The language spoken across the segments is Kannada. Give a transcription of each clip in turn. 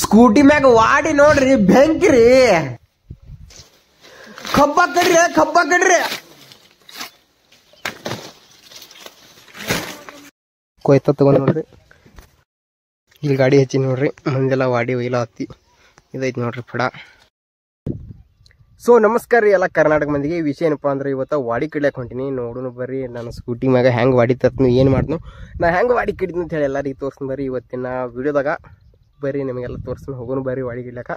ಸ್ಕೂಟಿ ಮ್ಯಾಗ ವಾಡಿ ನೋಡ್ರಿ ಬೆಂಕಿರಿ ಕಬ್ಬ ಕಡ್ರಿ ಕೊಯ್ತ ತಗೊಂಡ್ ನೋಡ್ರಿ ಇಲ್ಲಿ ಗಾಡಿ ಹಚ್ಚಿ ನೋಡ್ರಿ ಮುಂದೆಲ್ಲ ವಾಡಿ ಒಯ್ಲ ಹತ್ತಿ ಇದೈತಿ ನೋಡ್ರಿ ಫಡ. ಸೊ ನಮಸ್ಕಾರ ರೀ ಎಲ್ಲ ಕರ್ನಾಟಕ ಮಂದಿಗೆ. ವಿಷಯ ಏನಪ್ಪಾ ಅಂದ್ರೆ ಇವತ್ತ ವಾಡಿ ಕಡ್ಲಿಕ್ಕೆ ಹೊಂಟಿನಿ. ನೋಡೋಣ ಬರ್ರಿ ನಾನು ಸ್ಕೂಟಿ ಮ್ಯಾಗ ಹೆಂಗ್ ವಾಡಿ ತತ್ನು ಏನ್ ಮಾಡ್ನು ನಾ ಹೆಂಗ್ ವಾಡಿ ಕಡಿದ್ನು ಅಂತ ಹೇಳಿ ಎಲ್ಲರಿಗೆ ತೋರ್ಸ್ತೀನಿ ಬರ್ರಿ ಇವತ್ತಿನ ವಿಡಿಯೋದಾಗ. ಬರ್ರಿ ನಿಮಗೆಲ್ಲ ತೋರ್ಸ್ತೀನಿ, ಹೋಗೋಣ ಬರ್ರಿ ವಾಡಿ ಗಿಡ್ಲಕ್ಕ.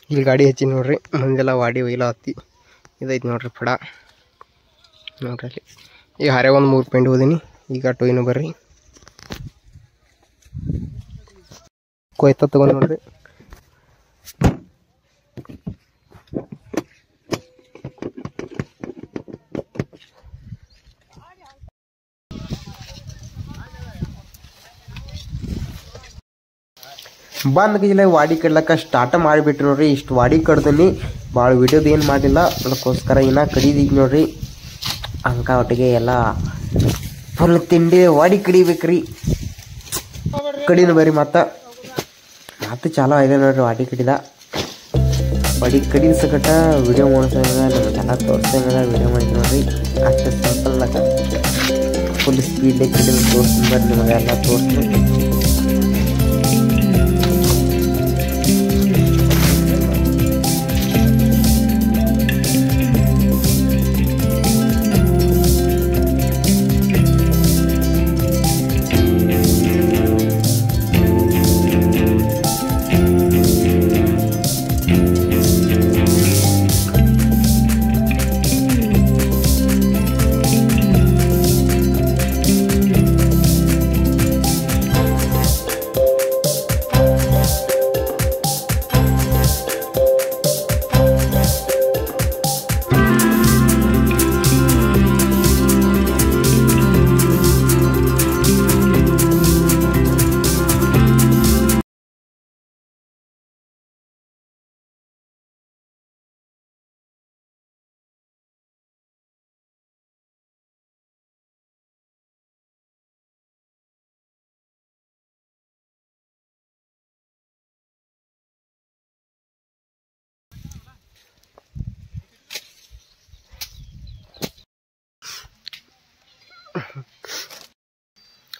ಇಲ್ಲಿ ಗಾಡಿ ಹಚ್ಚಿ ನೋಡ್ರಿ ಮುಂದೆಲ್ಲ ವಾಡಿ ಒಯ್ಲ ಹತ್ತಿ ಇದೈತಿ ನೋಡ್ರಿ ಫಡ ನೋಡ್ರಿ. ಅಲ್ಲಿ ಈಗ ಹರೆ ಒಂದು 3 ಪೆಂಡ್ ಹೋದಿನಿ. ಈಗ ಟೊಯ್ನು ಬರ್ರಿ ಕೊಯ್ತ ತಗೊಂಡ್ ನೋಡ್ರಿ. ಬಂದ್ ಗಿಲ್ಲ ವಾಡಿ ಕಡ್ಲಕ್ಕ ಸ್ಟಾರ್ಟ್ ಮಾಡಿಬಿಟ್ರಿ ನೋಡ್ರಿ. ಇಷ್ಟು ವಾಡಿ ಕಡ್ದನಿ, ಭಾಳ ವಿಡಿಯೋದು ಏನು ಮಾಡಿಲ್ಲ, ಅದಕ್ಕೋಸ್ಕರ ಇನ್ನ ಕಡಿದೀಗ ನೋಡ್ರಿ. ಅಂಕ ಒಟ್ಟಿಗೆ ಎಲ್ಲ ಫುಲ್ ತಿಂಡಿ ವಾಡಿ ಕಡಿಬೇಕ್ರಿ. ಕಡಿನ ಬರ್ರಿ ಮತ್ತೆ ಚಾಲೋ ಆಗಿದೆ ನೋಡ್ರಿ ವಾಡಿ ಕಡಿದ. ವಾಡಿ ಕಡಿದ ಸಕಟ ವಿಡಿಯೋ ಮಾಡ್ಸಂಗ ನಮಗೆಲ್ಲ ತೋರ್ಸಂಗ ವಿಡಿಯೋ ಮಾಡಿದ್ ನೋಡ್ರಿ. ಅಷ್ಟು ಸಿಂಪಲ್ದಾಗ ಫುಲ್ ಸ್ಪೀಡ್ ಕಡಿದ ತೋರಿಸ್ತೀನಿ ಬರ್ರಿ ನಿಮಗೆಲ್ಲ ತೋರಿಸ್ತೀನಿ.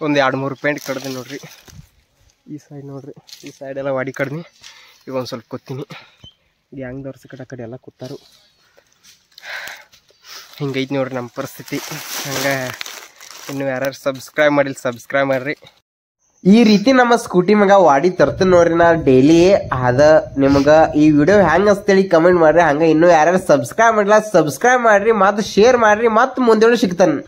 ಒಂದು 2-3 ಪೇಂಟ್ ಕಡ್ದೆ ನೋಡ್ರಿ. ಈ ಸೈಡ್ ನೋಡ್ರಿ, ಈ ಸೈಡ್ ಎಲ್ಲ ವಾಡಿ ಕಡ್ನಿ. ಈಗ ಒಂದು ಸ್ವಲ್ಪ ಕೂತೀನಿ. ಗ್ಯಾಂಗ್ದವ್ರ ಸಕಟ ಕಡೆ ಎಲ್ಲ ಕೂತಾರು. ಹಿಂಗೈತಿ ನೋಡ್ರಿ ನಮ್ಮ ಪರಿಸ್ಥಿತಿ. ಹಂಗೆ ಇನ್ನು ಯಾರ್ಯಾರು ಸಬ್ಸ್ಕ್ರೈಬ್ ಮಾಡಿಲ್ಲ ಸಬ್ಸ್ಕ್ರೈಬ್ ಮಾಡ್ರಿ. ಈ ರೀತಿ ನಮ್ಮ ಸ್ಕೂಟಿ ಮ್ಯಾಗ ವಾಡಿ ತರ್ತೀನಿ ನೋಡ್ರಿ ನಾ ಡೈಲಿ. ಅದ ನಿಮ್ಗೆ ಈ ವಿಡಿಯೋ ಹೆಂಗ್ ಅಸ್ತೇಳಿ ಕಮೆಂಟ್ ಮಾಡ್ರಿ. ಹಂಗೆ ಇನ್ನು ಯಾರ್ಯಾರು ಸಬ್ಸ್ಕ್ರೈಬ್ ಮಾಡಿಲ್ಲ ಸಬ್ಸ್ಕ್ರೈಬ್ ಮಾಡ್ರಿ, ಮತ್ತು ಶೇರ್ ಮಾಡ್ರಿ. ಮತ್ತು ಮುಂದೆ ಸಿಗ್ತಾನೆ.